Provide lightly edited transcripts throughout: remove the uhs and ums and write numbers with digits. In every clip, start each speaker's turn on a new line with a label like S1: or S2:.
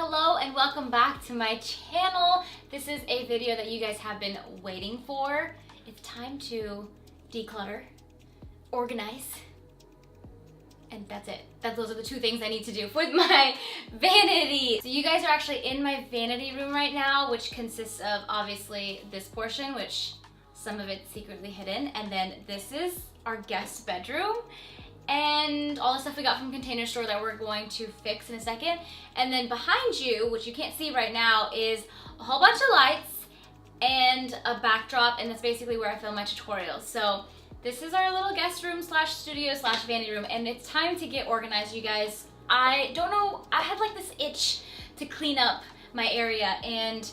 S1: Hello and welcome back to my channel. This is a video that you guys have been waiting for. It's time to declutter, organize, and that's it. Those are the two things I need to do with my vanity. So you guys are actually in my vanity room right now, which consists of obviously this portion, which some of it's secretly hidden, and then this is our guest bedroom. And all the stuff we got from Container Store that we're going to fix in a second. And then behind you, which you can't see right now, is a whole bunch of lights and a backdrop, and that's basically where I film my tutorials. So this is our little guest room slash studio slash vanity room, and it's time to get organized, you guys. I don't know, I had like this itch to clean up my area, and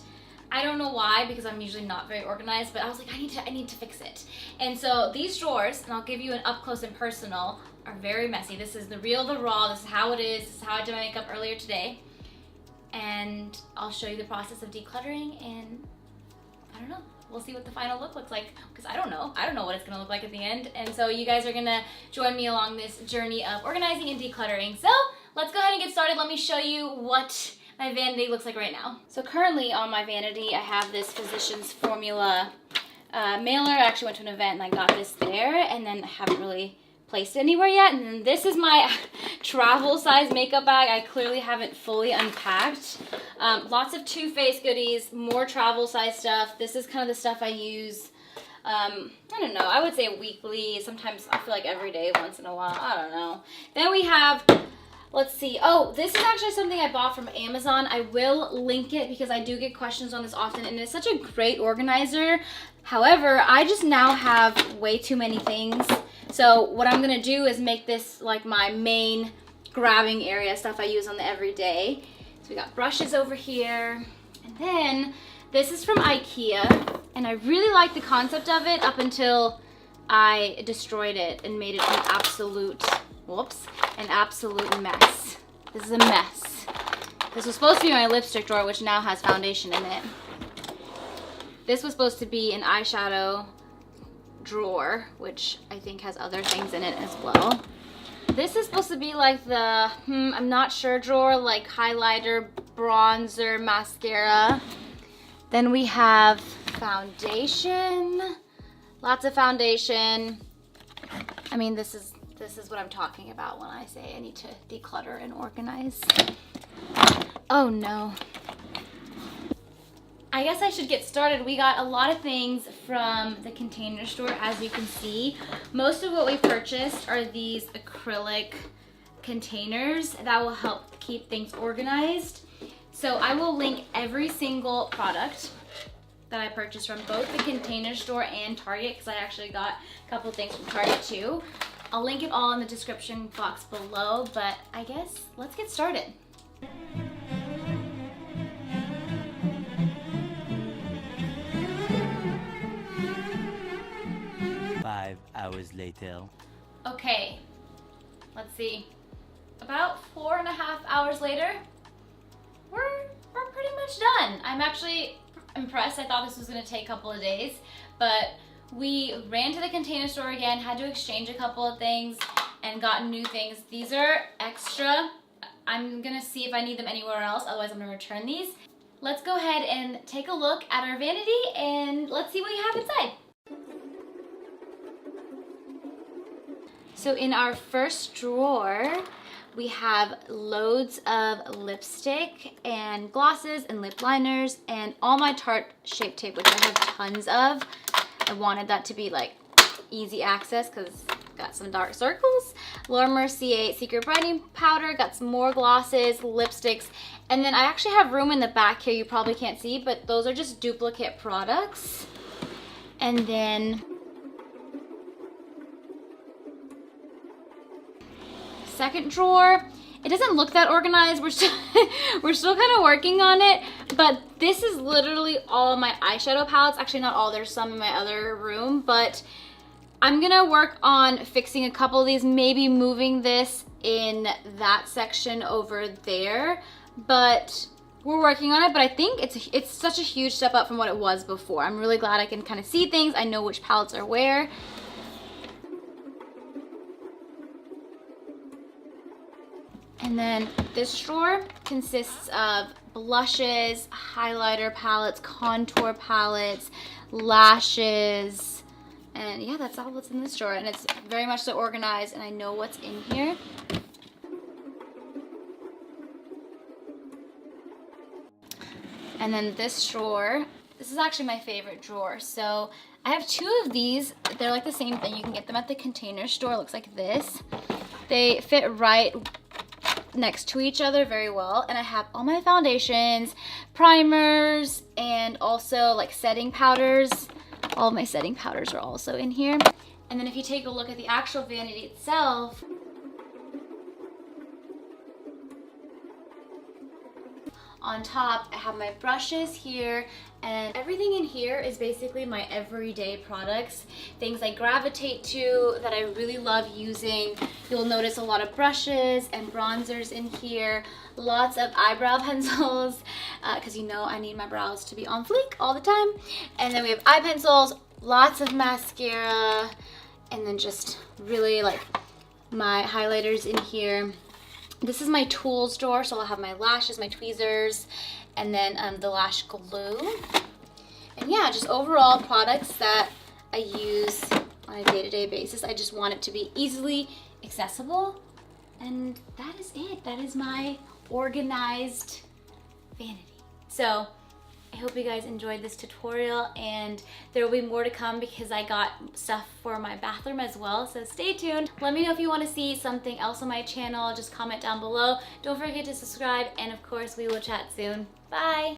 S1: I don't know why, because I'm usually not very organized, but I was like, I need to fix it. And so these drawers, and I'll give you an up close and personal, are very messy. This is the real, the raw, this is how it is, this is how I did my makeup earlier today. And I'll show you the process of decluttering, and I don't know, we'll see what the final look looks like, because I don't know what it's gonna look like at the end. And so you guys are gonna join me along this journey of organizing and decluttering. So let's go ahead and get started. Let me show you what my vanity looks like right now. So currently on my vanity, I have this Physicians Formula mailer. I actually went to an event and I got this there, and then I haven't really placed it anywhere yet. And then this is my travel size makeup bag. I clearly haven't fully unpacked. Lots of Too Faced goodies, more travel size stuff. This is kind of the stuff I use, I don't know, I would say weekly. Sometimes I feel like every day, once in a while, I don't know. Then we have, let's see. Oh, this is actually something I bought from Amazon. I will link it because I do get questions on this often, and it's such a great organizer. However, I just now have way too many things. So what I'm gonna do is make this like my main grabbing area, stuff I use on the everyday. So we got brushes over here, and then this is from IKEA, and I really like the concept of it up until I destroyed it and made it an absolute, an absolute mess. This is a mess. This was supposed to be my lipstick drawer, which now has foundation in it. This was supposed to be an eyeshadow drawer, which I think has other things in it as well. This is supposed to be like the, I'm not sure drawer, like highlighter, bronzer, mascara. Then we have foundation, lots of foundation. I mean, this is what I'm talking about when I say I need to declutter and organize. Oh no. I guess I should get started. We got a lot of things from the Container Store, as you can see. Most of what we purchased are these acrylic containers that will help keep things organized. So I will link every single product that I purchased from both the Container Store and Target, because I actually got a couple things from Target too. I'll link it all in the description box below, but I guess let's get started.
S2: 5 hours later.
S1: Okay, let's see. About 4.5 hours later, we're pretty much done. I'm actually impressed. I thought this was gonna take a couple of days, but we ran to the Container Store again, had to exchange a couple of things, and got new things. These are extra. I'm gonna see if I need them anywhere else, otherwise I'm gonna return these. Let's go ahead and take a look at our vanity, and let's see what we have inside. So in our first drawer, we have loads of lipstick and glosses and lip liners and all my Tarte Shape Tape, which I have tons of. I wanted that to be like easy access because got some dark circles. Laura Mercier Secret Brightening Powder, got some more glosses, lipsticks, and then I actually have room in the back here you probably can't see, but those are just duplicate products. And then second drawer, it doesn't look that organized. We're still kind of working on it, but this is literally all my eyeshadow palettes. Actually, not all, there's some in my other room, but I'm gonna work on fixing a couple of these, maybe moving this in that section over there, but we're working on it. But I think it's such a huge step up from what it was before. I'm really glad I can kind of see things. I know which palettes are where. And then this drawer consists of blushes, highlighter palettes, contour palettes, lashes, and yeah, that's all what's in this drawer. And it's very much so organized, and I know what's in here. And then this drawer, this is actually my favorite drawer. So I have two of these. They're like the same thing. You can get them at the Container Store. It looks like this. They fit right next to each other very well. And I have all my foundations, primers, and also like setting powders. All of my setting powders are also in here. And then if you take a look at the actual vanity itself, on top, I have my brushes here, and everything in here is basically my everyday products. Things I gravitate to, that I really love using. You'll notice a lot of brushes and bronzers in here. Lots of eyebrow pencils, because you know I need my brows to be on fleek all the time. And then we have eye pencils, lots of mascara, and then just really like my highlighters in here. This is my tools drawer, so I'll have my lashes, my tweezers, and then the lash glue. And yeah, just overall products that I use on a day-to-day basis. I just want it to be easily accessible. And that is it. That is my organized vanity. So I hope you guys enjoyed this tutorial, and there will be more to come because I got stuff for my bathroom as well, so stay tuned. Let me know if you want to see something else on my channel. Just comment down below. Don't forget to subscribe, and of course we will chat soon. Bye!